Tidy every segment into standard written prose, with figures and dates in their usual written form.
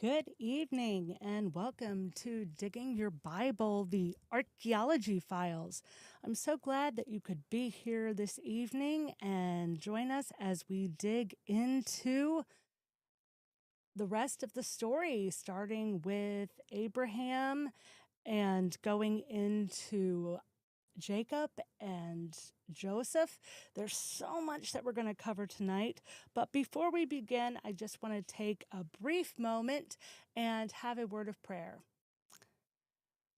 Good evening and welcome to Digging Your Bible, the ARK-aeology Files. I'm so glad that you could be here this evening and join us as we dig into the rest of the story, starting with Abraham and going into Jacob and Joseph. There's so much that we're going to cover tonight. But before we begin, I just want to take a brief moment and have a word of prayer.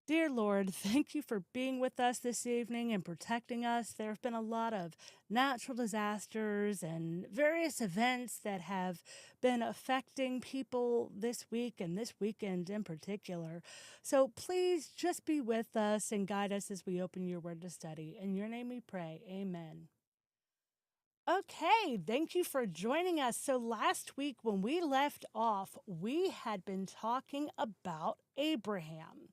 Dear Lord, thank you for being with us this evening and protecting us. There have been a lot of natural disasters and various events that have been affecting people this week and this weekend in particular. So please just be with us and guide us as we open your word to study. In your name we pray. Amen. Okay, thank you for joining us. So last week when we left off, we had been talking about Abraham.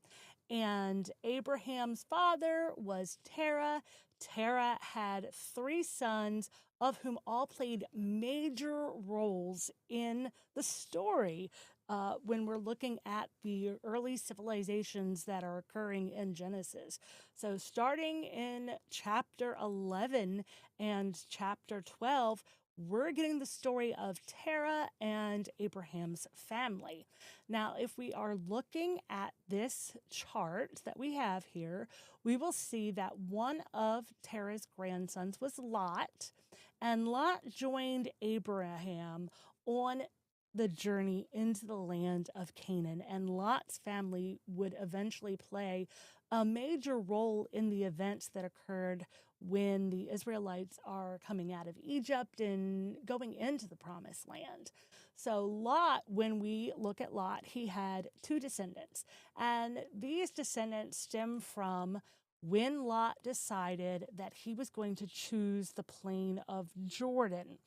And Abraham's father was Terah. Terah had 3 sons, of whom all played major roles in the story when we're looking at the early civilizations that are occurring in Genesis. So starting in chapter 11 and chapter 12, we're getting the story of Terah and Abraham's family. Now, if we are looking at this chart that we have here, we will see that one of Terah's grandsons was Lot, and Lot joined Abraham on the journey into the land of Canaan, and Lot's family would eventually play a major role in the events that occurred when the Israelites are coming out of Egypt and going into the promised land. So Lot, when we look at Lot, he had 2 descendants, and these descendants stem from when Lot decided that he was going to choose the plain of Jordan.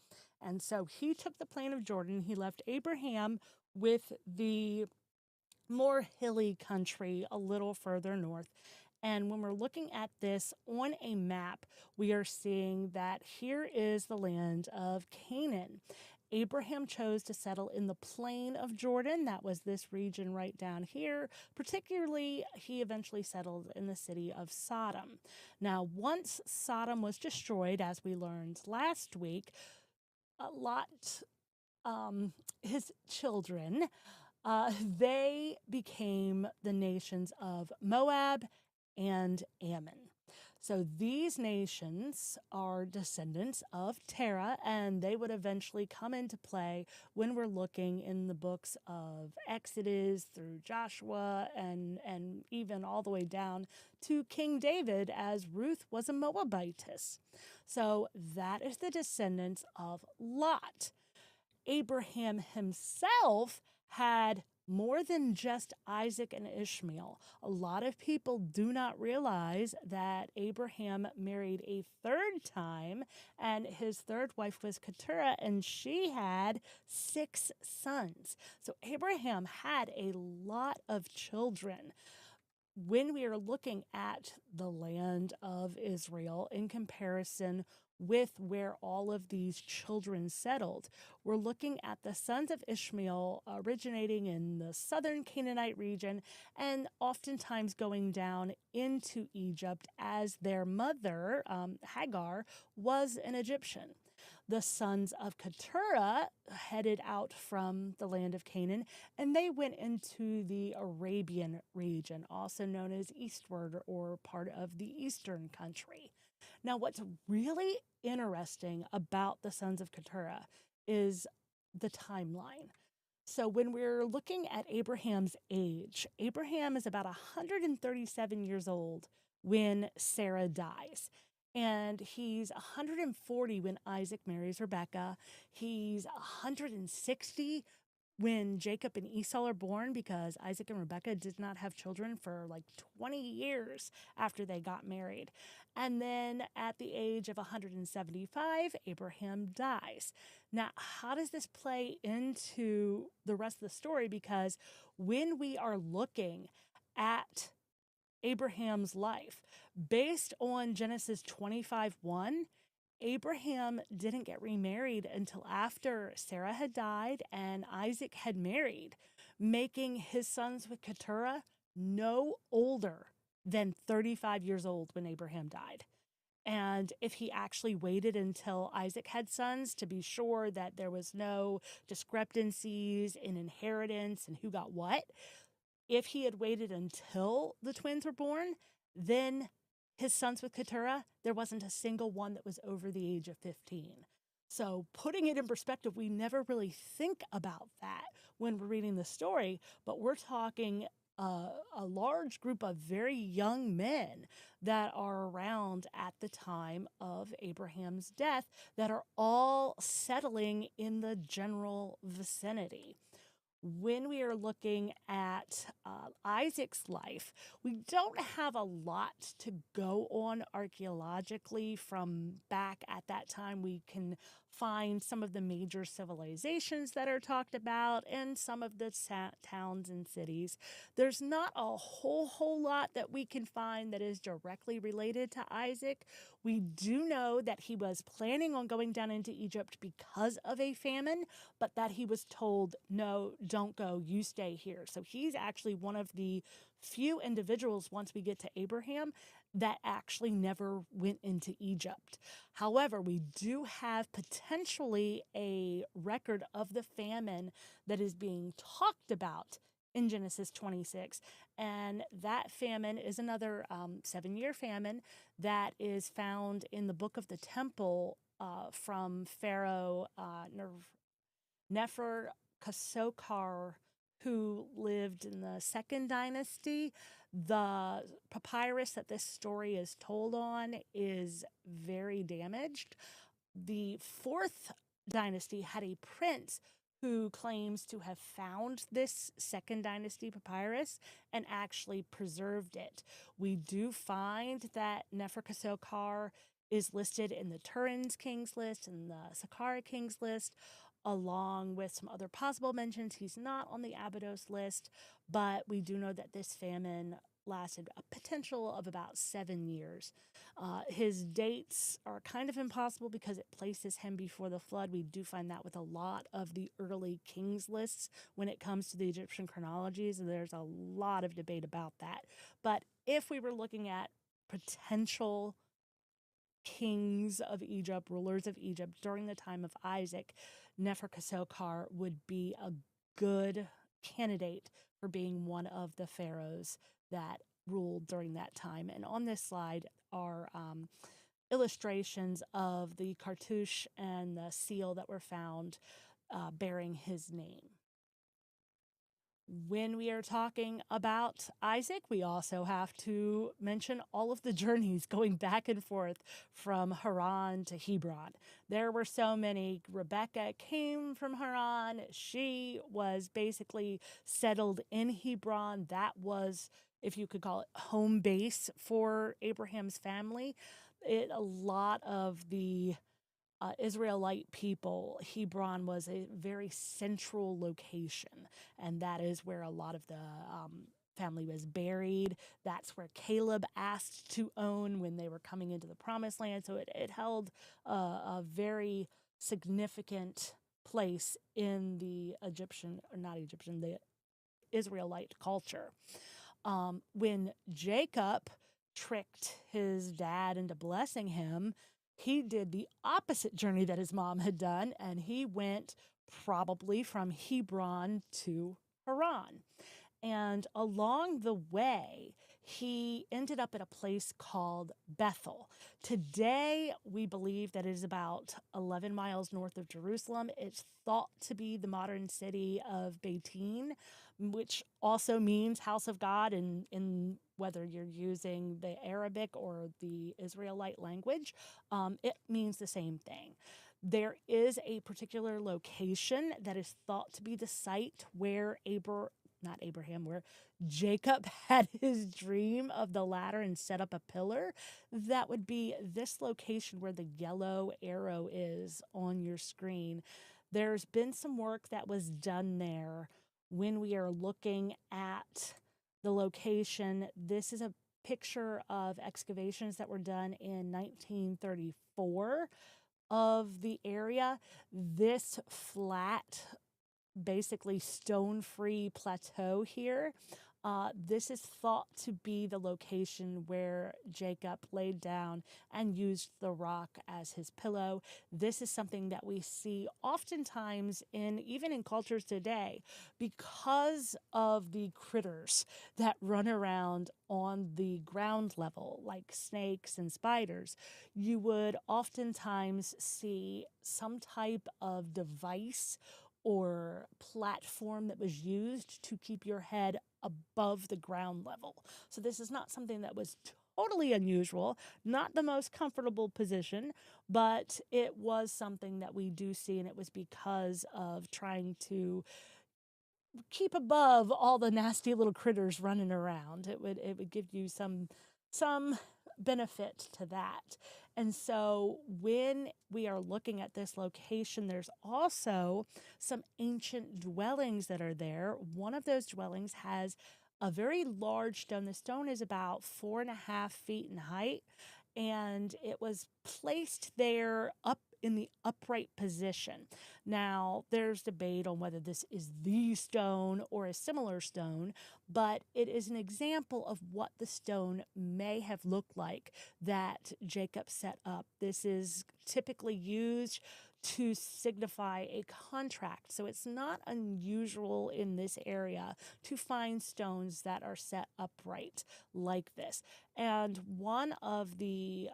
And so he took the plain of Jordan. He left Abraham with the more hilly country a little further north. And when we're looking at this on a map, we are seeing that here is the land of Canaan. Abraham chose to settle in the plain of Jordan. That was this region right down here. Particularly, he eventually settled in the city of Sodom. Now, once Sodom was destroyed, as we learned last week, Lot, his children, they became the nations of Moab and Ammon. So these nations are descendants of Terah, and they would eventually come into play when we're looking in the books of Exodus through Joshua and even all the way down to King David, as Ruth was a Moabitess. So that is the descendants of Lot. Abraham himself had more than just Isaac and Ishmael. A lot of people do not realize that Abraham married a 3rd time, and his 3rd wife was Keturah, and she had 6 sons. So Abraham had a lot of children. When we are looking at the land of Israel in comparison with where all of these children settled, we're looking at the sons of Ishmael originating in the southern Canaanite region and oftentimes going down into Egypt, as their mother, Hagar, was an Egyptian. The sons of Keturah headed out from the land of Canaan, and they went into the Arabian region, also known as eastward or part of the eastern country. Now, what's really interesting about the sons of Keturah is the timeline. So when we're looking at Abraham's age, Abraham is about 137 years old when Sarah dies. And he's 140 when Isaac marries Rebekah. He's 160 when Jacob and Esau are born, because Isaac and Rebekah did not have children for like 20 years after they got married. And then at the age of 175, Abraham dies. Now, how does this play into the rest of the story? Because when we are looking at Abraham's life, based on Genesis 25:1, Abraham didn't get remarried until after Sarah had died and Isaac had married, making his sons with Keturah no older than 35 years old when Abraham died. And if he actually waited until Isaac had sons to be sure that there was no discrepancies in inheritance and who got what, if he had waited until the twins were born, then his sons with Keturah, there wasn't a single one that was over the age of 15. So putting it in perspective, we never really think about that when we're reading the story, but we're talking a large group of very young men that are around at the time of Abraham's death that are all settling in the general vicinity. When we are looking at Isaac's life, we don't have a lot to go on archaeologically from back at that time. We can find some of the major civilizations that are talked about and some of the towns and cities. There's not a whole lot that we can find that is directly related to Isaac. We do know that he was planning on going down into Egypt because of a famine, but that he was told, no, don't go, you stay here. So he's actually one of the few individuals, once we get to Abraham, that actually never went into Egypt. However, we do have potentially a record of the famine that is being talked about in Genesis 26. And that famine is another 7-year famine that is found in the book of the temple from Pharaoh Nefer-Kasokar, who lived in the second dynasty. The papyrus that this story is told on is very damaged. The fourth dynasty had a prince who claims to have found this second dynasty papyrus and actually preserved it. We do find that Nefer-Kasokar is listed in the Turin's Kings list and the Saqqara Kings list, along with some other possible mentions. He's not on the Abydos list, but we do know that this famine lasted a potential of about 7 years. His dates are kind of impossible because it places him before the flood. We do find that with a lot of the early kings lists when it comes to the Egyptian chronologies, and there's a lot of debate about that. But if we were looking at potential kings of Egypt, rulers of Egypt during the time of Isaac, Nefer-Kasokar would be a good candidate for being one of the pharaohs that ruled during that time. And on this slide are illustrations of the cartouche and the seal that were found bearing his name. When we are talking about Isaac, we also have to mention all of the journeys going back and forth from Haran to Hebron. There were so many. Rebecca came from Haran. She was basically settled in Hebron. That was, if you could call it, home base for Abraham's family. A lot of the Israelite people, Hebron was a very central location, and that is where a lot of the family was buried. That's where Caleb asked to own when they were coming into the Promised Land. So it held a very significant place in the the Israelite culture. When Jacob tricked his dad into blessing him, he did the opposite journey that his mom had done, and he went probably from Hebron to Haran. And along the way, he ended up at a place called Bethel. Today, we believe that it is about 11 miles north of Jerusalem. It's thought to be the modern city of Beitin, which also means house of God in whether you're using the Arabic or the Israelite language. It means the same thing. There is a particular location that is thought to be the site where where Jacob had his dream of the ladder and set up a pillar. That would be this location where the yellow arrow is on your screen. There's been some work that was done there. When we are looking at the location, this is a picture of excavations that were done in 1934 of the area. This flat basically stone-free plateau here. This is thought to be the location where Jacob laid down and used the rock as his pillow. This is something that we see oftentimes even in cultures today because of the critters that run around on the ground level, like snakes and spiders. You would oftentimes see some type of device or platform that was used to keep your head above the ground level. So this is not something that was totally unusual, not the most comfortable position, but it was something that we do see, and it was because of trying to keep above all the nasty little critters running around. It would give you some benefit to that. And so when we are looking at this location, there's also some ancient dwellings that are there. One of those dwellings has a very large stone. The stone is about 4.5 feet in height, and it was placed there up in the upright position. Now, there's debate on whether this is the stone or a similar stone, but it is an example of what the stone may have looked like that Jacob set up. This is typically used to signify a contract. So it's not unusual in this area to find stones that are set upright like this. And one of the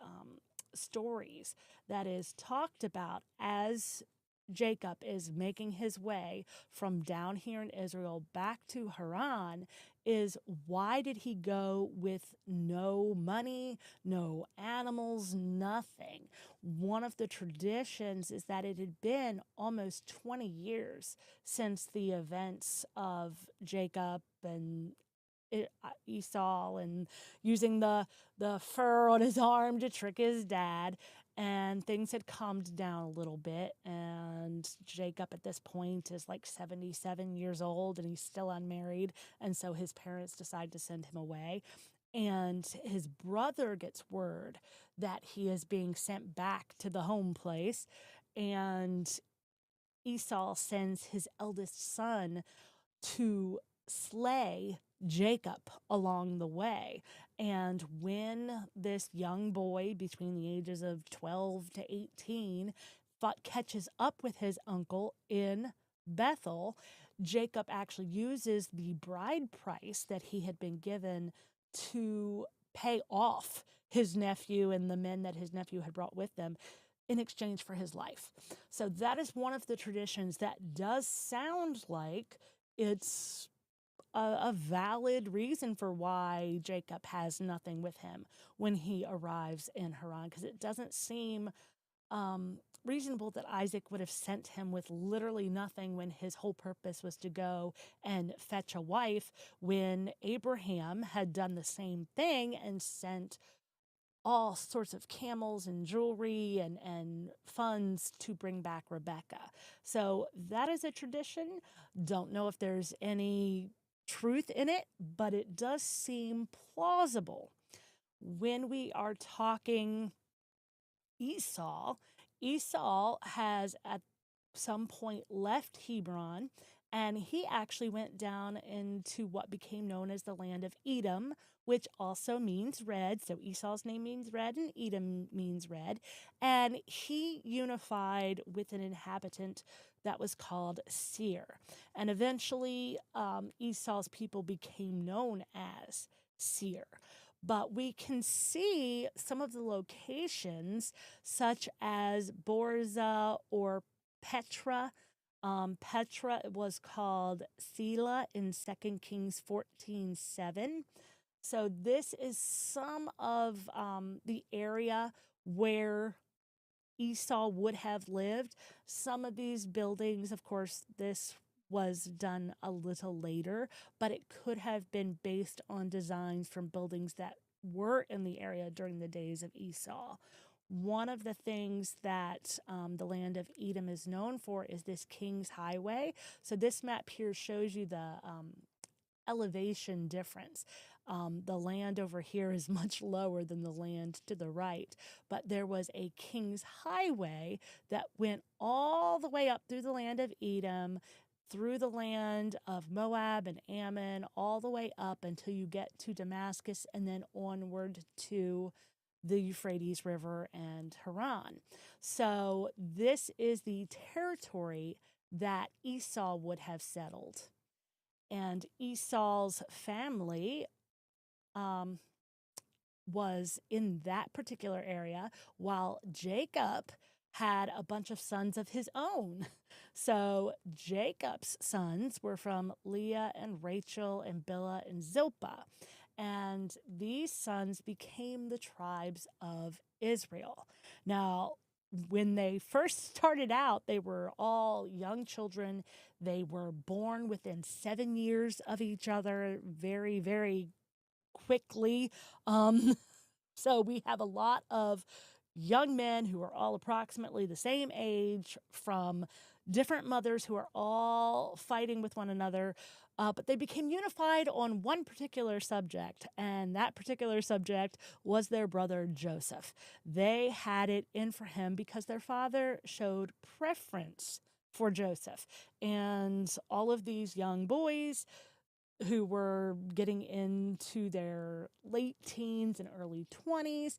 stories that is talked about as Jacob is making his way from down here in Israel back to Haran is, why did he go with no money, no animals, nothing? One of the traditions is that it had been almost 20 years since the events of Jacob and Esau and using the fur on his arm to trick his dad, and things had calmed down a little bit, and Jacob at this point is like 77 years old and he's still unmarried, and so his parents decide to send him away, and his brother gets word that he is being sent back to the home place, and Esau sends his eldest son to slay Jacob along the way. And when this young boy between the ages of 12 to 18 catches up with his uncle in Bethel, Jacob actually uses the bride price that he had been given to pay off his nephew and the men that his nephew had brought with them in exchange for his life. So that is one of the traditions that does sound like it's a valid reason for why Jacob has nothing with him when he arrives in Haran, because it doesn't seem reasonable that Isaac would have sent him with literally nothing when his whole purpose was to go and fetch a wife, when Abraham had done the same thing and sent all sorts of camels and jewelry and funds to bring back Rebecca. So that is a tradition. Don't know if there's any truth in it, but it does seem plausible. When we are talking Esau, Esau has at some point left Hebron, and he actually went down into what became known as the land of Edom, which also means red. So Esau's name means red and Edom means red. And he unified with an inhabitant that was called Seir. And eventually Esau's people became known as Seir. But we can see some of the locations, such as Borza or Petra. Petra was called Selah in 2 Kings 14:7. So this is some of the area where Esau would have lived. Some of these buildings, of course, this was done a little later, but it could have been based on designs from buildings that were in the area during the days of Esau. One of the things that the land of Edom is known for is this King's Highway. So this map here shows you the elevation difference. The land over here is much lower than the land to the right, but there was a King's Highway that went all the way up through the land of Edom, through the land of Moab and Ammon, all the way up until you get to Damascus and then onward to the Euphrates River and Haran. So this is the territory that Esau would have settled. And Esau's family was in that particular area, while Jacob had a bunch of sons of his own. So Jacob's sons were from Leah and Rachel and Bilhah and Zilpah. And these sons became the tribes of Israel. Now, when they first started out, they were all young children. They were born within 7 years of each other, very, very quickly. So we have a lot of young men who are all approximately the same age from different mothers who are all fighting with one another. But they became unified on one particular subject, and that particular subject was their brother Joseph. They had it in for him because their father showed preference for Joseph. And all of these young boys who were getting into their late teens and early 20s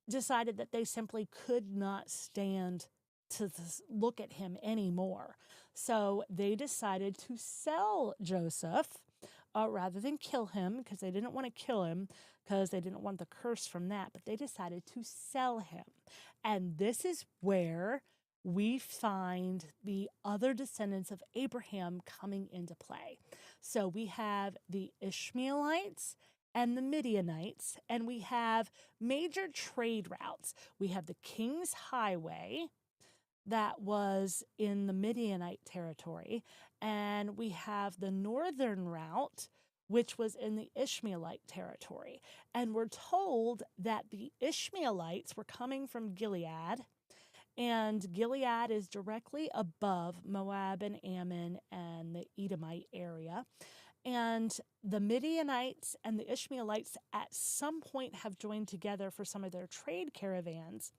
decided that they simply could not stand to look at him anymore. So they decided to sell Joseph rather than kill him, because they didn't want to kill him because they didn't want the curse from that, but they decided to sell him. And this is where we find the other descendants of Abraham coming into play. So we have the Ishmaelites and the Midianites, and we have major trade routes. We have the King's Highway that was in the Midianite territory, and we have the northern route, which was in the Ishmaelite territory. And we're told that the Ishmaelites were coming from Gilead, and Gilead is directly above Moab and Ammon and the Edomite area. And the Midianites and the Ishmaelites at some point have joined together for some of their trade caravans.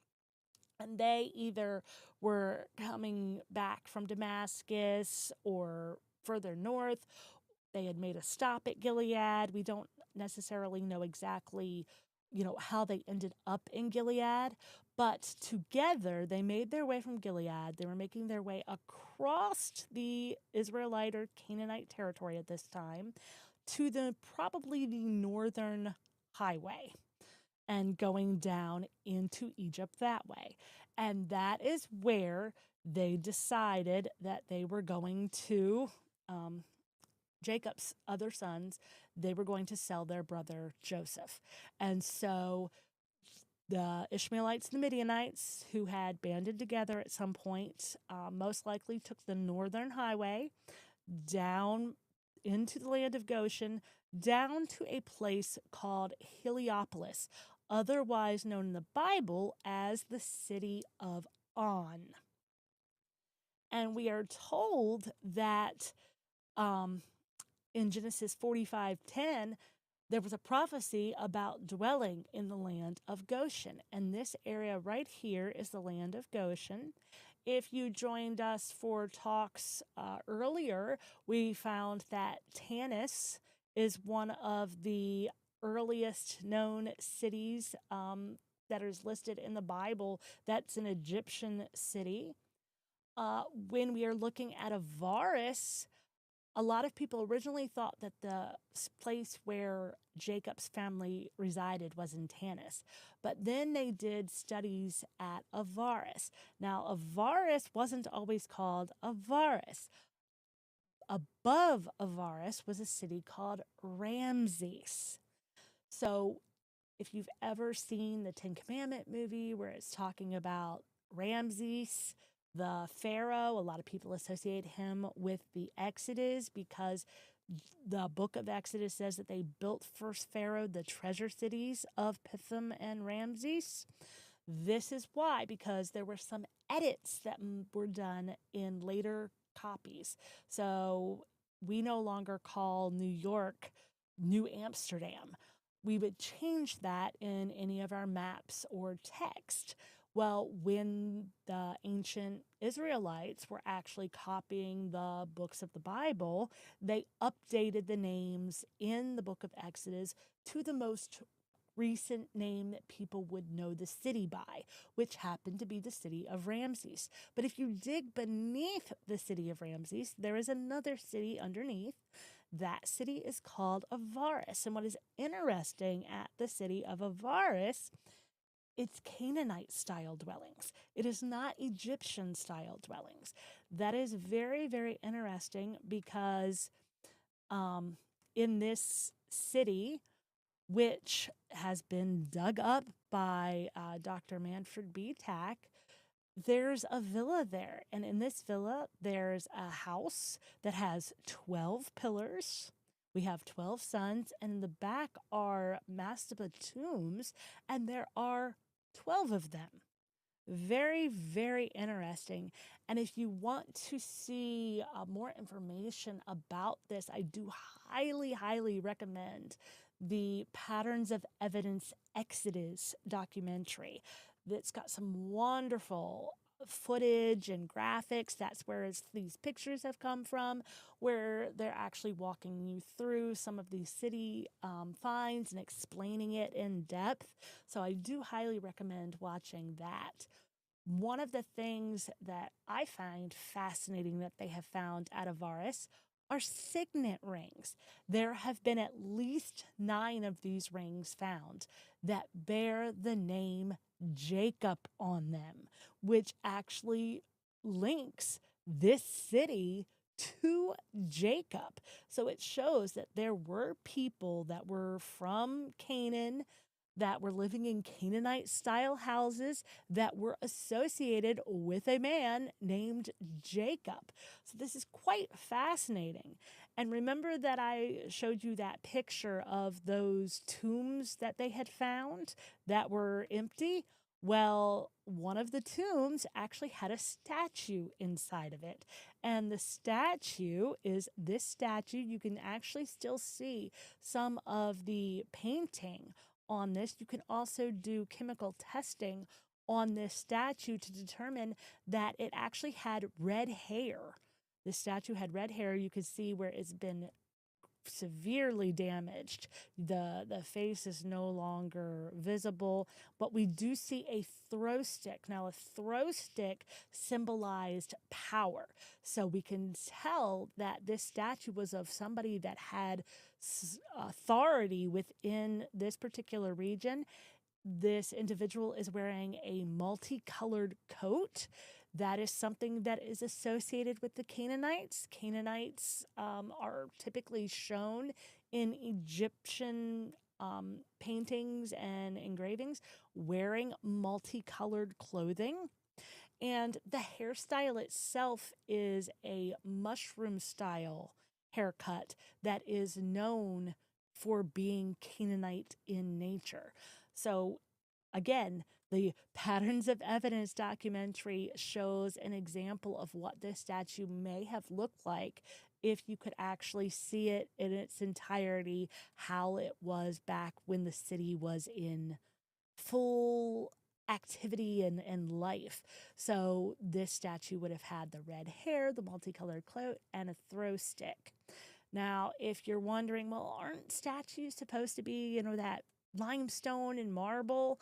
And they either were coming back from Damascus or further north. They had made a stop at Gilead. We don't necessarily know exactly, how they ended up in Gilead. But together, they made their way from Gilead. They were making their way across the Israelite or Canaanite territory at this time to probably the northern highway and going down into Egypt that way. And that is where they decided that they were going to, Jacob's other sons, they were going to sell their brother Joseph. And so the Ishmaelites and the Midianites, who had banded together at some point, most likely took the northern highway down into the land of Goshen, down to a place called Heliopolis, otherwise known in the Bible as the city of On. And we are told that in Genesis 45:10, there was a prophecy about dwelling in the land of Goshen. And this area right here is the land of Goshen. If you joined us for talks earlier, we found that Tanis is one of the earliest known cities that is listed in the Bible. That's an Egyptian city. When we are looking at Avaris, a lot of people originally thought that the place where Jacob's family resided was in Tanis, but then they did studies at Avaris. Now, Avaris wasn't always called Avaris. Above Avaris was a city called Ramses. So if you've ever seen the Ten Commandment movie where it's talking about Ramses, the Pharaoh, a lot of people associate him with the Exodus because the book of Exodus says that they built first Pharaoh the treasure cities of Pithom and Ramses. This is why, because there were some edits that were done in later copies. So we no longer call New York New Amsterdam. We would change that in any of our maps or text. Well, when the ancient Israelites were actually copying the books of the Bible, they updated the names in the book of Exodus to the most recent name that people would know the city by, which happened to be the city of Ramses. But if you dig beneath the city of Ramses, there is another city underneath. That city is called Avaris. And what is interesting at the city of Avaris, it's Canaanite style dwellings. It is not Egyptian style dwellings. That is very, very interesting because in this city, which has been dug up by Dr. Manfred B. Tack, there's a villa there. And in this villa, there's a house that has 12 pillars. We have 12 suns, and in the back are mastaba tombs, and there are 12 of them. Very, very interesting. And if you want to see more information about this, I do highly, highly recommend the Patterns of Evidence Exodus documentary. That's got some wonderful footage and graphics. That's where these pictures have come from, where they're actually walking you through some of these city finds and explaining it in depth. So I do highly recommend watching that. One of the things that I find fascinating that they have found at Avaris are signet rings. There have been at least 9 of these rings found that bear the name Jacob on them, which actually links this city to Jacob. So it shows that there were people that were from Canaan that were living in Canaanite style houses that were associated with a man named Jacob. So this is quite fascinating. And remember that I showed you that picture of those tombs that they had found that were empty? Well, one of the tombs actually had a statue inside of it. And the statue is this statue. You can actually still see some of the painting on this. You can also do chemical testing on this statue to determine that it actually had red hair. The statue had red hair. You can see where it's been severely damaged. The face is no longer visible, but we do see a throw stick. Now, a throw stick symbolized power. So we can tell that this statue was of somebody that had authority within this particular region. This individual is wearing a multicolored coat. That is something that is associated with the Canaanites. Canaanites are typically shown in Egyptian paintings and engravings wearing multicolored clothing. And the hairstyle itself is a mushroom style haircut that is known for being Canaanite in nature. So again, the Patterns of Evidence documentary shows an example of what this statue may have looked like if you could actually see it in its entirety, how it was back when the city was in full activity and life. So this statue would have had the red hair, the multicolored coat, and a throw stick. Now, if you're wondering, well, aren't statues supposed to be, that limestone and marble?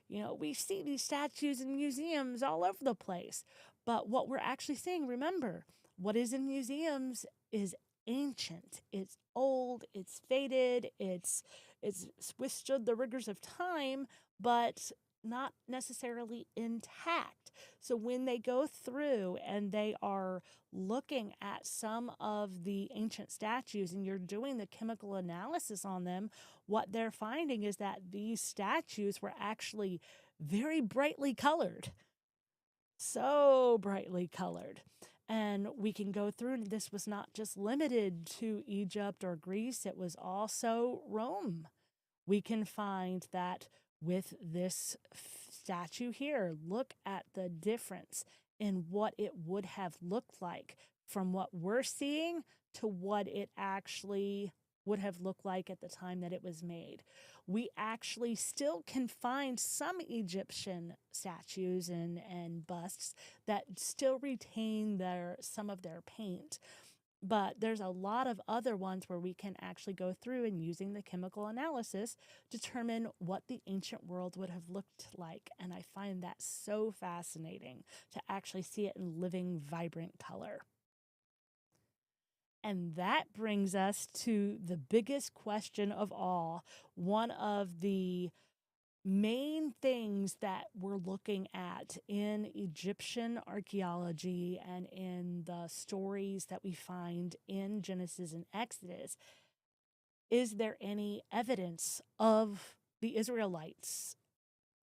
We see these statues in museums all over the place. But what we're actually seeing, remember, what is in museums is ancient. It's old, it's faded, it's withstood the rigors of time, but not necessarily intact. So when they go through and they are looking at some of the ancient statues and you're doing the chemical analysis on them, what they're finding is that these statues were actually very brightly colored. So brightly colored. And we can go through, and this was not just limited to Egypt or Greece, it was also Rome. We can find that with this statue here. Look at the difference in what it would have looked like from what we're seeing to what it actually would have looked like at the time that it was made. We actually still can find some Egyptian statues and busts that still retain some of their paint. But there's a lot of other ones where we can actually go through and using the chemical analysis determine what the ancient world would have looked like. And I find that so fascinating to actually see it in living, vibrant color. And that brings us to the biggest question of all. One of the main things that we're looking at in Egyptian archaeology and in the stories that we find in Genesis and Exodus, is there any evidence of the Israelites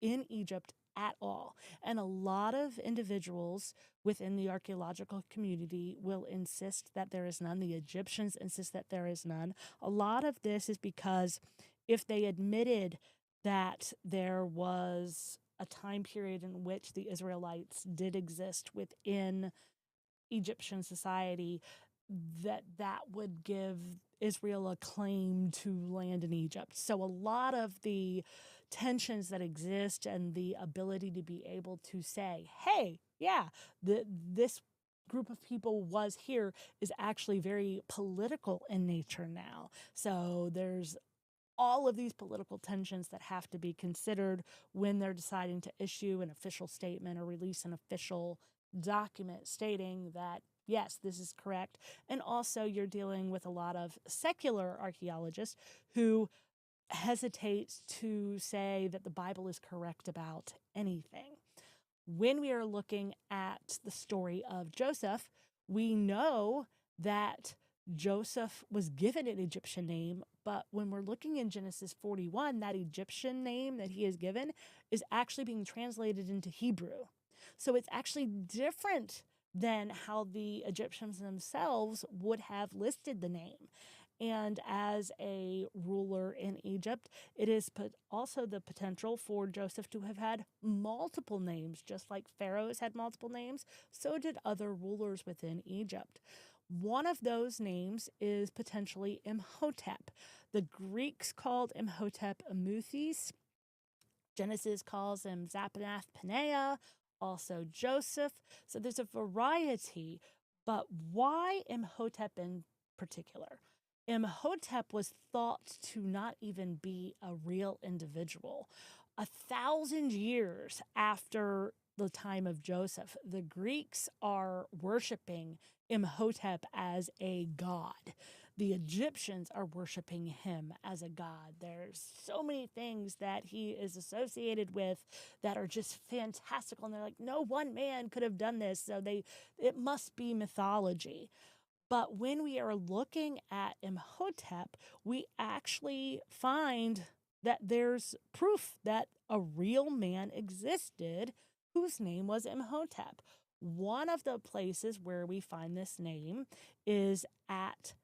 in Egypt at all? And a lot of individuals within the archaeological community will insist that there is none. The Egyptians insist that there is none. A lot of this is because if they admitted that there was a time period in which the Israelites did exist within Egyptian society, that would give Israel a claim to land in Egypt. So a lot of the tensions that exist and the ability to be able to say, hey, yeah, this group of people was here is actually very political in nature now. So there's all of these political tensions that have to be considered when they're deciding to issue an official statement or release an official document stating that, yes, this is correct. And also, you're dealing with a lot of secular archaeologists who hesitate to say that the Bible is correct about anything. When we are looking at the story of Joseph, we know that Joseph was given an Egyptian name, but when we're looking in Genesis 41, that Egyptian name that he is given is actually being translated into Hebrew. So it's actually different than how the Egyptians themselves would have listed the name. And as a ruler in Egypt, it is also the potential for Joseph to have had multiple names, just like pharaohs had multiple names, so did other rulers within Egypt. One of those names is potentially Imhotep. The Greeks called Imhotep Amuthes. Genesis calls him Zapanath Paneah, also Joseph. So there's a variety, but why Imhotep in particular? Imhotep was thought to not even be a real individual. 1,000 years after the time of Joseph, the Greeks are worshiping Imhotep as a god. The Egyptians are worshiping him as a god. There's so many things that he is associated with that are just fantastical. And they're like, no one man could have done this. So it must be mythology. But when we are looking at Imhotep, we actually find that there's proof that a real man existed whose name was Imhotep. One of the places where we find this name is at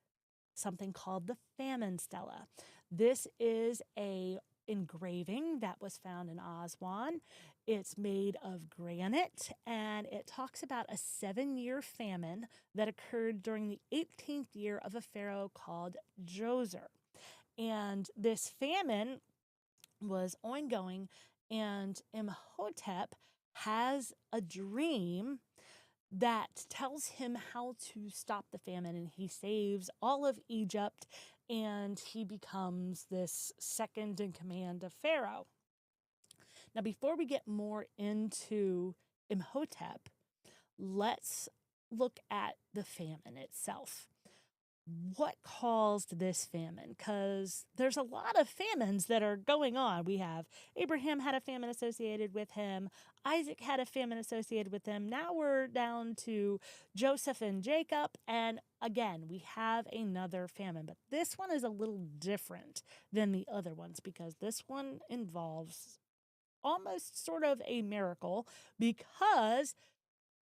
something called the famine stela. This is a engraving that was found in Aswan. It's made of granite, and it talks about a 7-year famine that occurred during the 18th year of a pharaoh called Djoser. And this famine was ongoing, and Imhotep has a dream that tells him how to stop the famine, and he saves all of Egypt, and he becomes this second in command of Pharaoh. Now, before we get more into Imhotep, let's look at the famine itself. What caused this famine? Because there's a lot of famines that are going on. We have Abraham had a famine associated with him. Isaac had a famine associated with him. Now we're down to Joseph and Jacob. And again, we have another famine. But this one is a little different than the other ones because this one involves almost sort of a miracle because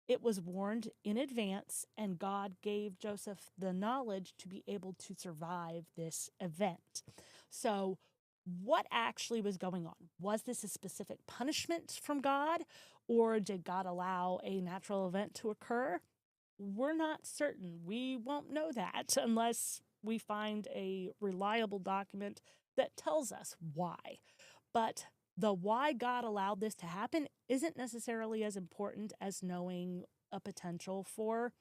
it was warned in advance, and God gave Joseph the knowledge to be able to survive this event. So, what actually was going on? Was this a specific punishment from God, or did God allow a natural event to occur? We're not certain. We won't know that unless we find a reliable document that tells us why. But the why God allowed this to happen isn't necessarily as important as knowing a potential for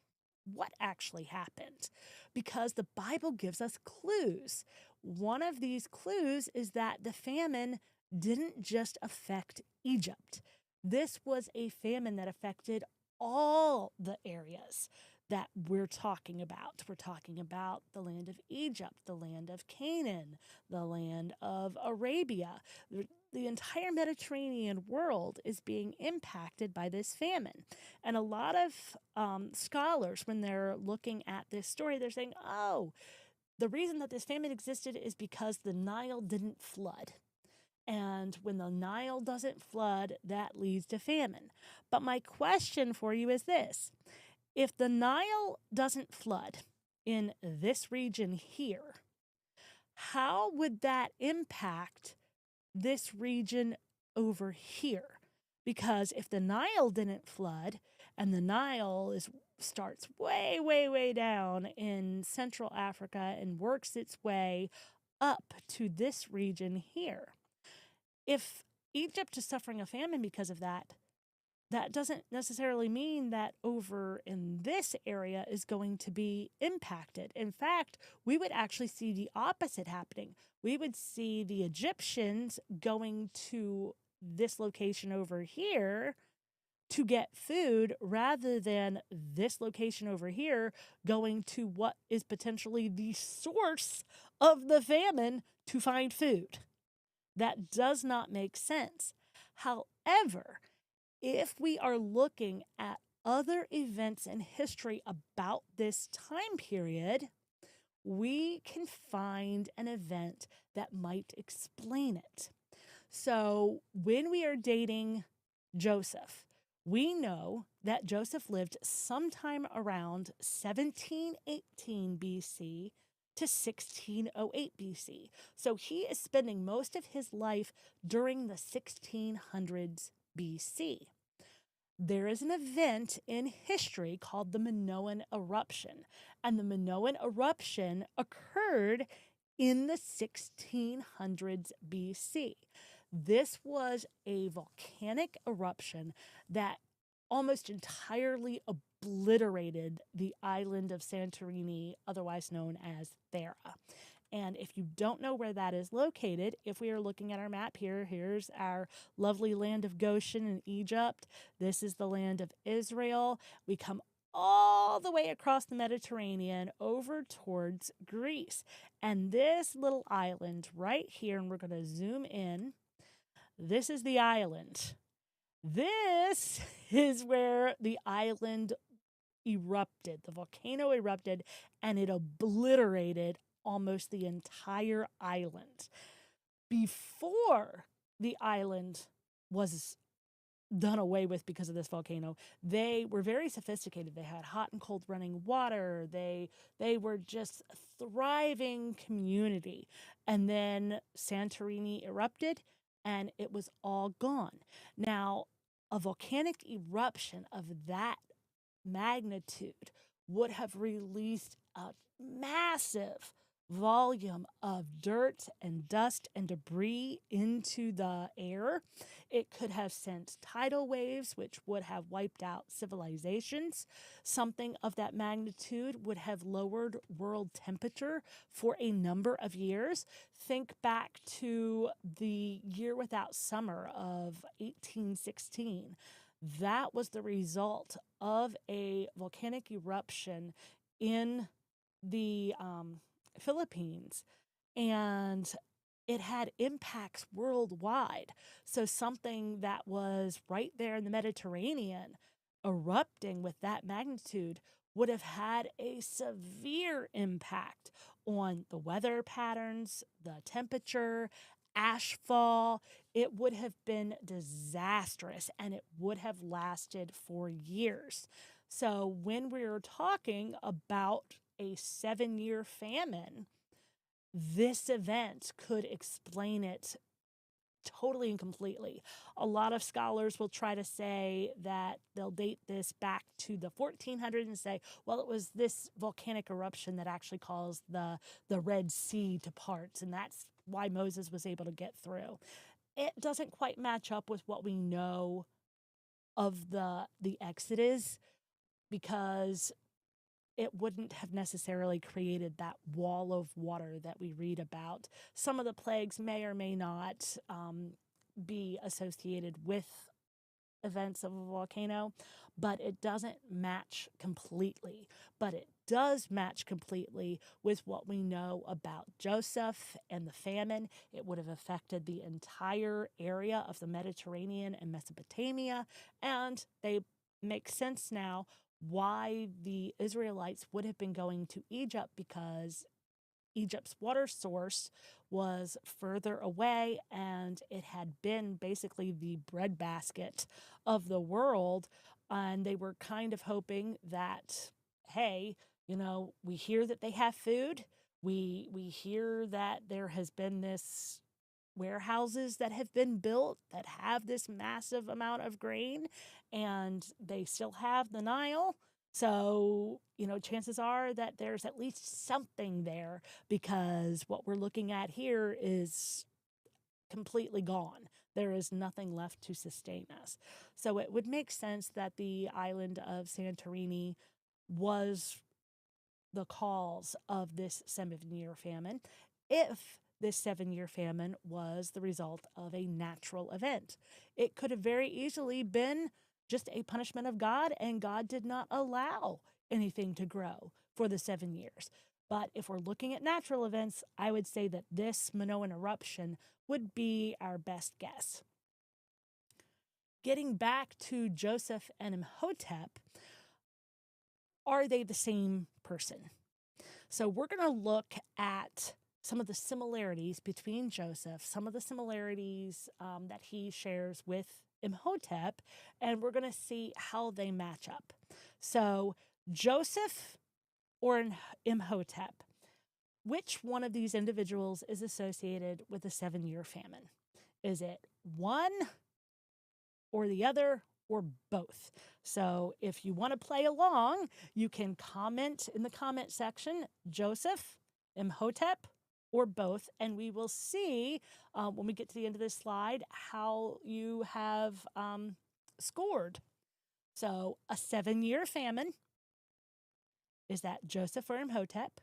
what actually happened, because the Bible gives us clues. One of these clues is that the famine didn't just affect Egypt. This was a famine that affected all the areas that we're talking about. We're talking about the land of Egypt, the land of Canaan, the land of Arabia. The entire Mediterranean world is being impacted by this famine. And a lot of scholars, when they're looking at this story, they're saying, oh, the reason that this famine existed is because the Nile didn't flood. And when the Nile doesn't flood, that leads to famine. But my question for you is this: if the Nile doesn't flood in this region here, how would that impact this region over here? Because if the Nile didn't flood, and the Nile starts way, way, way down in Central Africa and works its way up to this region here, if Egypt is suffering a famine because of that, that doesn't necessarily mean that over in this area is going to be impacted. In fact, we would actually see the opposite happening. We would see the Egyptians going to this location over here to get food, rather than this location over here going to what is potentially the source of the famine to find food. That does not make sense. However, if we are looking at other events in history about this time period, we can find an event that might explain it. So when we are dating Joseph, we know that Joseph lived sometime around 1718 BC to 1608 BC. So he is spending most of his life during the 1600s BC. There is an event in history called the Minoan eruption, and the Minoan eruption occurred in the 1600s BC. This was a volcanic eruption that almost entirely obliterated the island of Santorini, otherwise known as Thera. And if you don't know where that is located, if we are looking at our map here, here's our lovely land of Goshen in Egypt. This is the land of Israel. We come all the way across the Mediterranean over towards Greece. And this little island right here, and we're going to zoom in, this is the island. This is where the island erupted. The volcano erupted, and it obliterated almost the entire island. Before the island was done away with because of this volcano, they were very sophisticated. They had hot and cold running water. They were just a thriving community. And then Santorini erupted, and it was all gone. Now, a volcanic eruption of that magnitude would have released a massive volume of dirt and dust and debris into the air. It could have sent tidal waves, which would have wiped out civilizations. Something of that magnitude would have lowered world temperature for a number of years. Think back to the year without summer of 1816. That was the result of a volcanic eruption in the Philippines, and it had impacts worldwide. So something that was right there in the Mediterranean erupting with that magnitude would have had a severe impact on the weather patterns, the temperature, ashfall. It would have been disastrous, and it would have lasted for years. So when we're talking about a 7-year famine, this event could explain it totally and completely. A lot of scholars will try to say that they'll date this back to the 1400s and say, well, it was this volcanic eruption that actually caused the Red Sea to part, and that's why Moses was able to get through. It doesn't quite match up with what we know of the Exodus, because it wouldn't have necessarily created that wall of water that we read about. Some of the plagues may or may not be associated with events of a volcano, but it doesn't match completely. But it does match completely with what we know about Joseph and the famine. It would have affected the entire area of the Mediterranean and Mesopotamia, and they make sense now why the Israelites would have been going to Egypt, because Egypt's water source was further away, and it had been basically the breadbasket of the world. And they were kind of hoping that, hey, we hear that they have food. We hear that there has been this warehouses that have been built that have this massive amount of grain, and they still have the Nile. So, chances are that there's at least something there, because what we're looking at here is completely gone. There is nothing left to sustain us. So it would make sense that the island of Santorini was the cause of this 7-year famine, if this 7-year famine was the result of a natural event. It could have very easily been just a punishment of God, and God did not allow anything to grow for the 7 years. But if we're looking at natural events, I would say that this Minoan eruption would be our best guess. Getting back to Joseph and Imhotep, are they the same person? So we're going to look at some of the similarities between Joseph, some of the similarities that he shares with Imhotep, and we're going to see how they match up. So Joseph or Imhotep, which one of these individuals is associated with the 7-year famine? Is it one or the other, or both? So if you want to play along, you can comment in the comment section, Joseph, Imhotep, or both, and we will see when we get to the end of this slide how you have scored. So a 7-year famine, is that Joseph or Imhotep?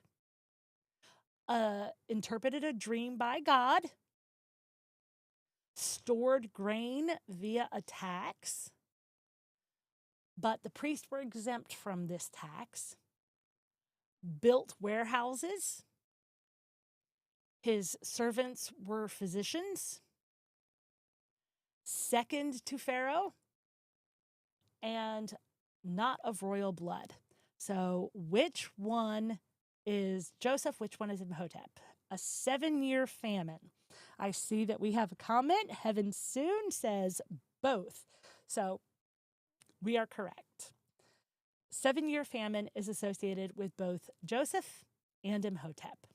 Interpreted a dream by God, stored grain via a tax, but the priests were exempt from this tax, built warehouses, his servants were physicians, second to Pharaoh, and not of royal blood. So which one is Joseph? Which one is Imhotep? A 7-year famine. I see that we have a comment. Heaven Soon says both. So we are correct. 7-year famine is associated with both Joseph and Imhotep.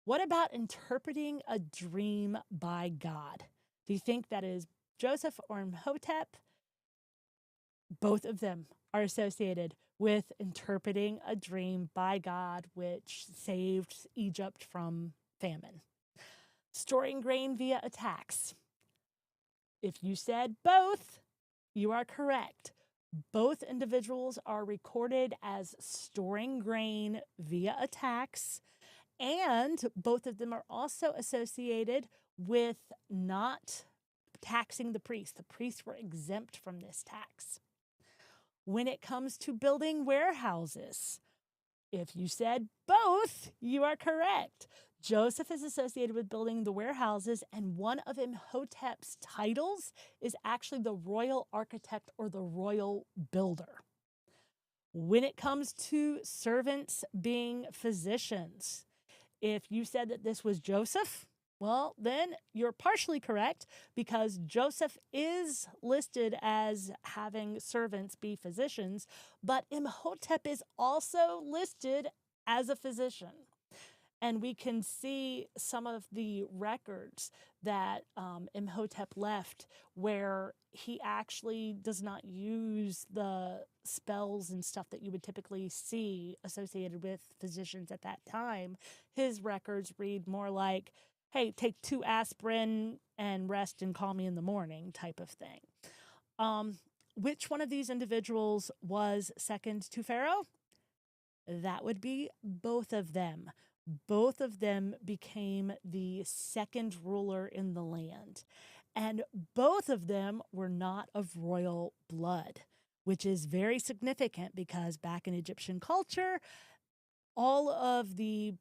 What about interpreting a dream by God? Do you think that is Joseph or Imhotep? Both of them are associated with interpreting a dream by God, which saved Egypt from famine. Storing grain via a tax. If you said both, you are correct. Both individuals are recorded as storing grain via a tax, and both of them are also associated with not taxing the priests. The priests were exempt from this tax. When it comes to building warehouses, if you said both, you are correct. Joseph is associated with building the warehouses, and one of Imhotep's titles is actually the royal architect or the royal builder. When it comes to servants being physicians, if you said that this was Joseph, well, then you're partially correct, because Joseph is listed as having servants be physicians, but Imhotep is also listed as a physician. And we can see some of the records that Imhotep left where he actually does not use the spells and stuff that you would typically see associated with physicians at that time. His records read more like, hey, take 2 aspirin and rest and call me in the morning type of thing. Which one of these individuals was second to Pharaoh? That would be both of them. Both of them became the second ruler in the land. And both of them were not of royal blood, which is very significant because back in Egyptian culture, all of the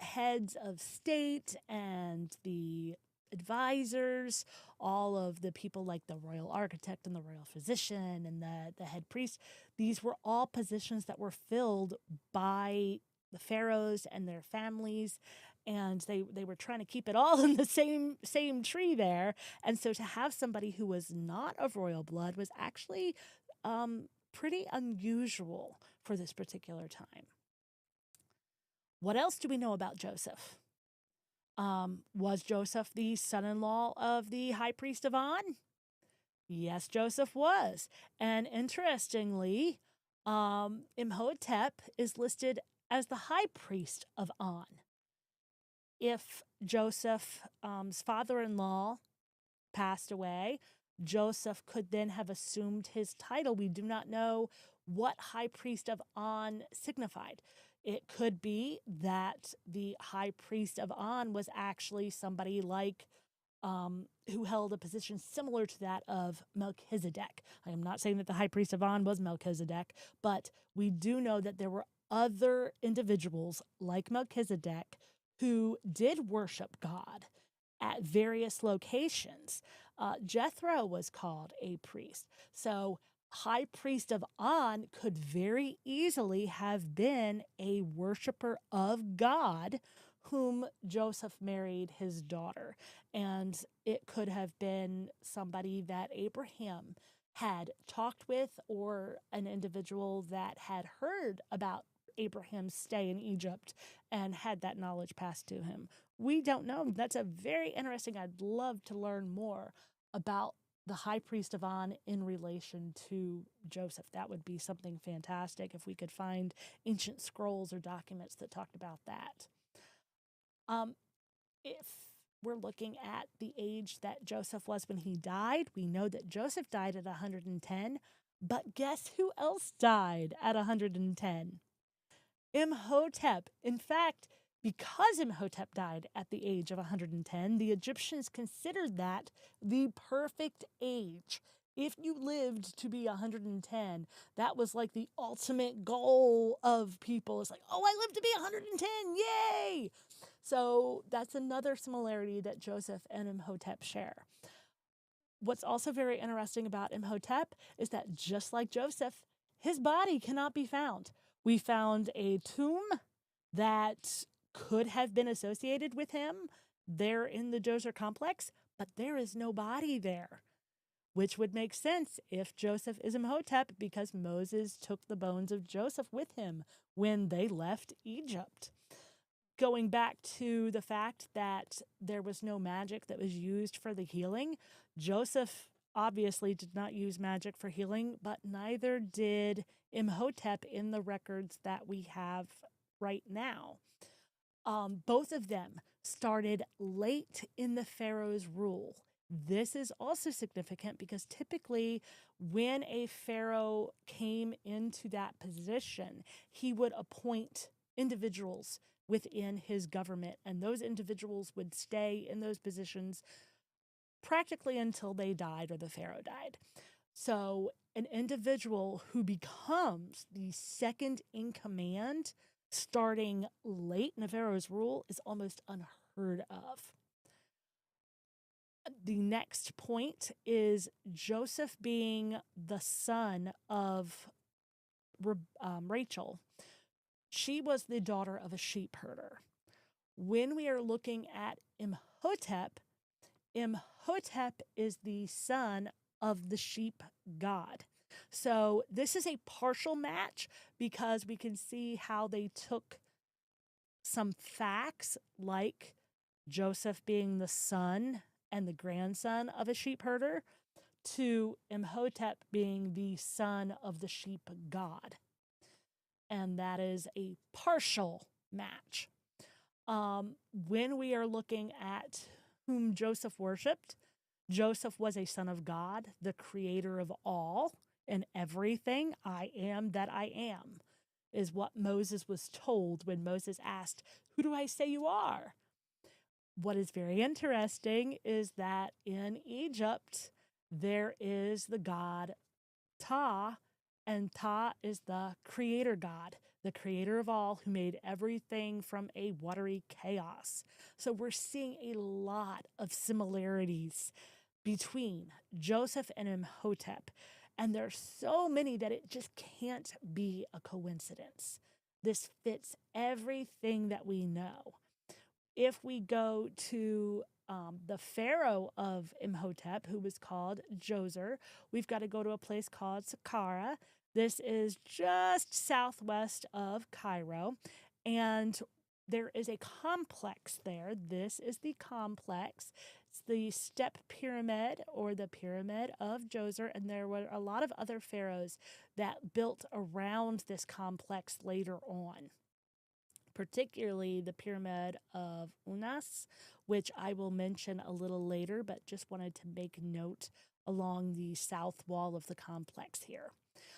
heads of state and the advisors, all of the people like the royal architect and the royal physician and the head priest, these were all positions that were filled by the pharaohs and their families, and they were trying to keep it all in the same tree there. And so to have somebody who was not of royal blood was actually pretty unusual for this particular time. What else do we know about Joseph? Was Joseph the son-in-law of the high priest of On? Yes, Joseph was. And interestingly, Imhotep is listed as the high priest of On. If Joseph's father-in-law passed away, Joseph could then have assumed his title. We do not know what high priest of On signified. It could be that the high priest of On was actually somebody like who held a position similar to that of Melchizedek. I am not saying that the high priest of On was Melchizedek, but we do know that there were other individuals like Melchizedek who did worship God at various locations. Jethro was called a priest. So high priest of On could very easily have been a worshiper of God whom Joseph married his daughter. And it could have been somebody that Abraham had talked with or an individual that had heard about Abraham's stay in Egypt and had that knowledge passed to him. We don't know. That's a very interesting. I'd love to learn more about the high priest of On in relation to Joseph. That would be something fantastic if we could find ancient scrolls or documents that talked about that. If we're looking at the age that Joseph was when he died, we know that Joseph died at 110, but guess who else died at 110? Imhotep. In fact, because Imhotep died at the age of 110, the Egyptians considered that the perfect age. If you lived to be 110, that was like the ultimate goal of people. It's like, oh, I lived to be 110, yay! So that's another similarity that Joseph and Imhotep share. What's also very interesting about Imhotep is that just like Joseph, his body cannot be found. We found a tomb that could have been associated with him there in the Djoser complex, but there is no body there, which would make sense if Joseph is Imhotep because Moses took the bones of Joseph with him when they left Egypt. Going back to the fact that there was no magic that was used for the healing, Joseph obviously did not use magic for healing, but neither did Imhotep in the records that we have right now. Both of them started late in the pharaoh's rule. This is also significant because typically when a pharaoh came into that position, he would appoint individuals within his government, and those individuals would stay in those positions practically until they died or the pharaoh died. So an individual who becomes the second in command starting late in a pharaoh's rule is almost unheard of. The next point is Joseph being the son of Rachel. She was the daughter of a sheep herder. When we are looking at Imhotep, Imhotep is the son of the sheep god. So this is a partial match because we can see how they took some facts like Joseph being the son and the grandson of a sheep herder to Imhotep being the son of the sheep god. And that is a partial match. When we are looking at whom Joseph worshipped, Joseph was a son of God, the creator of all and everything. I am that I am, is what Moses was told when Moses asked, "Who do I say you are?" What is very interesting is that in Egypt, there is the god Ta, and Ta is the creator god, the creator of all, who made everything from a watery chaos. So we're seeing a lot of similarities between Joseph and Imhotep. And there's so many that it just can't be a coincidence. This fits everything that we know. If we go to the pharaoh of Imhotep, who was called Djoser, we've got to go to a place called Saqqara. This is just southwest of Cairo, and there is a complex there. This is the complex. It's the Step Pyramid, or the Pyramid of Djoser, and there were a lot of other pharaohs that built around this complex later on, particularly the Pyramid of Unas, which I will mention a little later, but just wanted to make note along the south wall of the complex here.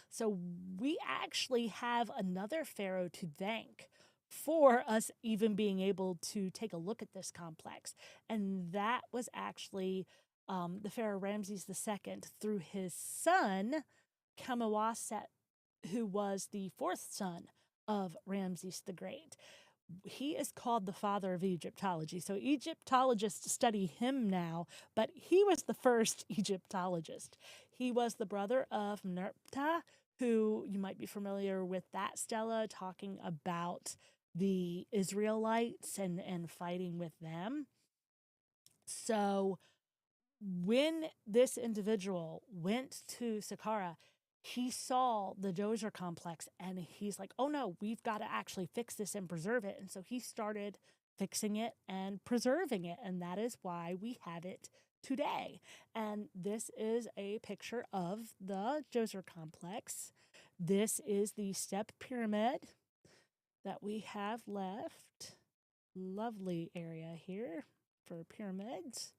So we actually have another pharaoh to thank for us even being able to take a look at this complex. And that was actually the Pharaoh Ramses II through his son, Kamawaset, who was the fourth son of Ramses the Great. He is called the father of Egyptology. So Egyptologists study him now, but he was the first Egyptologist. He was the brother of Nerpta, who you might be familiar with that stela, talking about the Israelites and fighting with them. So when this individual went to Saqqara, he saw the Djoser complex and he's like, oh no, we've got to actually fix this and preserve it. And so he started fixing it and preserving it. And that is why we have it today. And this is a picture of the Djoser complex. This is the step pyramid that we have left. Lovely area here for pyramids.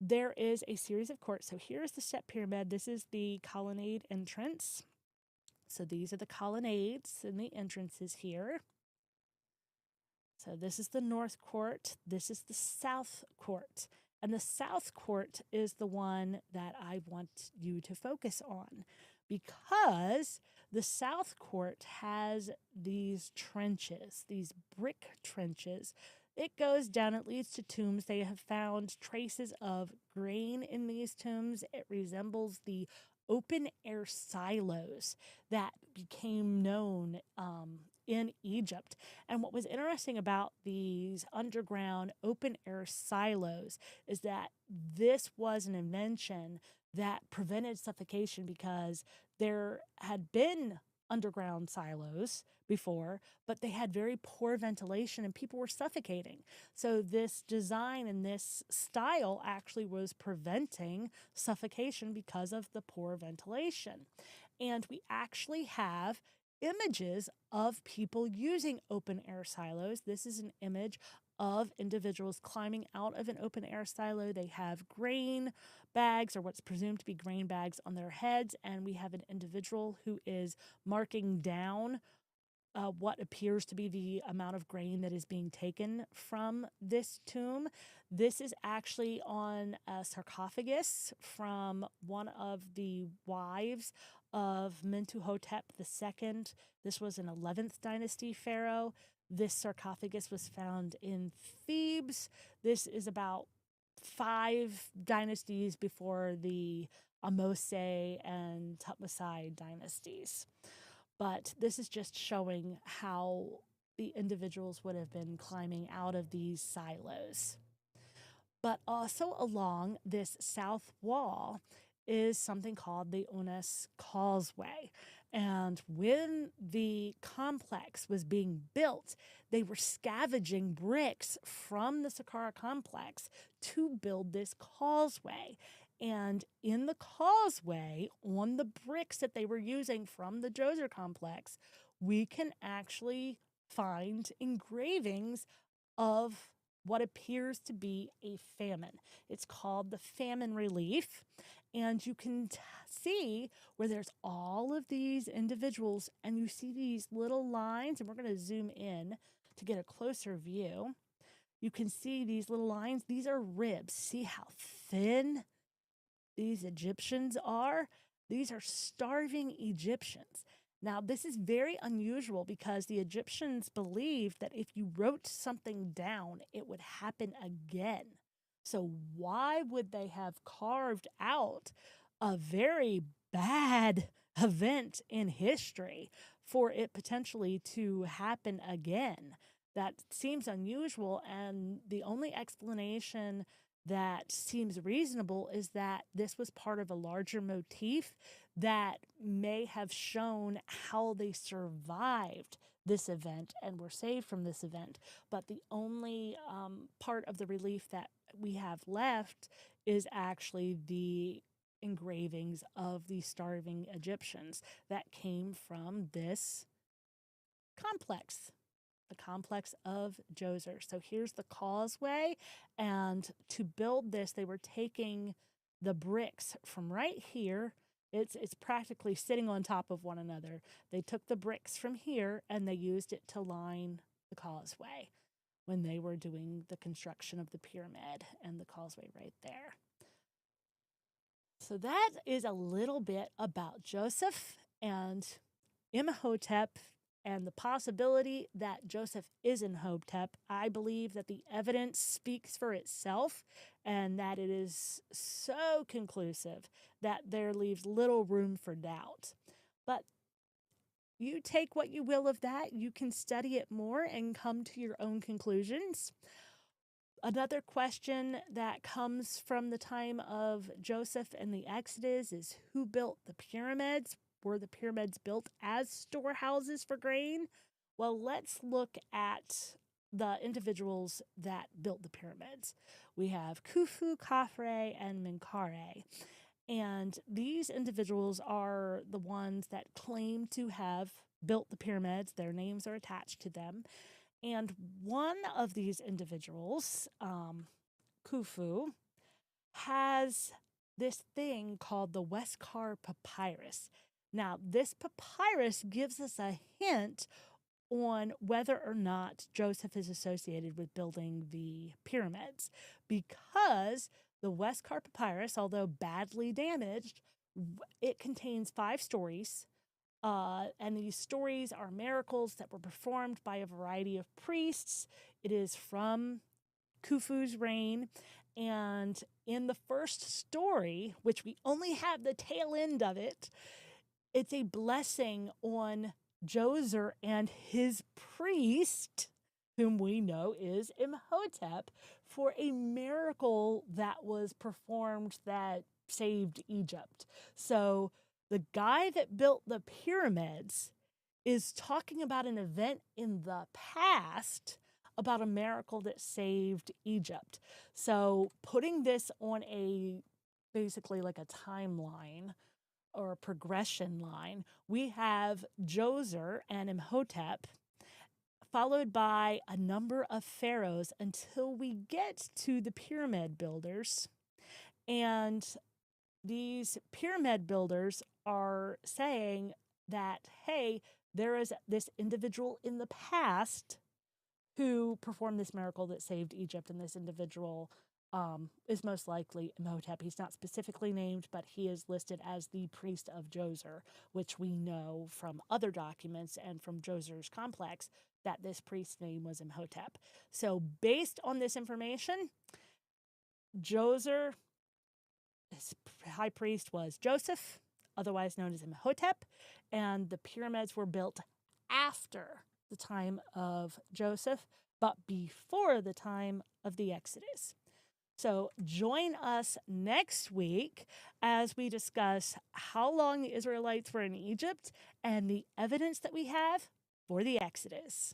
There is a series of courts. So here's the step pyramid. This is the colonnade entrance. So these are the colonnades and the entrances here. So this is the north court. This is the south court. And the south court is the one that I want you to focus on, because the south court has these trenches, these brick trenches. It goes down, it leads to tombs. They have found traces of grain in these tombs. It resembles the open air silos that became known in Egypt. And what was interesting about these underground open air silos is that this was an invention that prevented suffocation, because there had been underground silos before, but they had very poor ventilation and people were suffocating. So this design and this style actually was preventing suffocation because of the poor ventilation. And we actually have images of people using open air silos. This is an image of individuals climbing out of an open air silo. They have grain bags, or what's presumed to be grain bags, on their heads, and we have an individual who is marking down what appears to be the amount of grain that is being taken from this tomb. This is actually on a sarcophagus from one of the wives of Mentuhotep II. This was an 11th dynasty pharaoh. This sarcophagus was found in Thebes. This is about 5 dynasties before the Amose and Tutmosis dynasties. But this is just showing how the individuals would have been climbing out of these silos. But also along this south wall is something called the Unas Causeway. And when the complex was being built, they were scavenging bricks from the Saqqara complex to build this causeway. And in the causeway, on the bricks that they were using from the Djoser complex, we can actually find engravings of what appears to be a famine. It's called the famine relief. And you can see where there's all of these individuals, and you see these little lines, and we're going to zoom in to get a closer view. You can see these little lines. These are ribs. See how thin these Egyptians are? These are starving Egyptians. Now, this is very unusual because the Egyptians believed that if you wrote something down, it would happen again. So, why would they have carved out a very bad event in history for it potentially to happen again? That seems unusual, and the only explanation that seems reasonable is that this was part of a larger motif that may have shown how they survived this event and were saved from this event. But the only part of the relief that we have left is actually the engravings of the starving Egyptians that came from this complex, the complex of Djoser. So here's the causeway, and to build this, they were taking the bricks from right here. It's practically sitting on top of one another. They took the bricks from here and they used it to line the causeway when they were doing the construction of the pyramid, and the causeway right there. So that is a little bit about Joseph and Imhotep and the possibility that Joseph is Imhotep. I believe that the evidence speaks for itself and that it is so conclusive that there leaves little room for doubt. But you take what you will of that. You can study it more and come to your own conclusions. Another question that comes from the time of Joseph and the Exodus is who built the pyramids? Were the pyramids built as storehouses for grain? Well, let's look at the individuals that built the pyramids. We have Khufu, Khafre, and Menkaure. And these individuals are the ones that claim to have built the pyramids. Their names are attached to them. And one of these individuals, Khufu, has this thing called the Westcar Papyrus. Now, this papyrus gives us a hint on whether or not Joseph is associated with building the pyramids, because the Westcar Papyrus, although badly damaged, it contains 5 stories. And these stories are miracles that were performed by a variety of priests. It is from Khufu's reign. And in the first story, which we only have the tail end of it, it's a blessing on Djoser and his priest, whom we know is Imhotep, for a miracle that was performed that saved Egypt. So the guy that built the pyramids is talking about an event in the past about a miracle that saved Egypt. So putting this on a basically like a timeline or a progression line, we have Djoser and Imhotep, followed by a number of pharaohs until we get to the pyramid builders. And these pyramid builders are saying that, hey, there is this individual in the past who performed this miracle that saved Egypt, and this individual is most likely Imhotep. He's not specifically named, but he is listed as the priest of Djoser, which we know from other documents and from Djoser's complex that this priest's name was Imhotep. So based on this information, Djoser, his high priest was Joseph, otherwise known as Imhotep, and the pyramids were built after the time of Joseph, but before the time of the Exodus. So join us next week as we discuss how long the Israelites were in Egypt and the evidence that we have for the Exodus.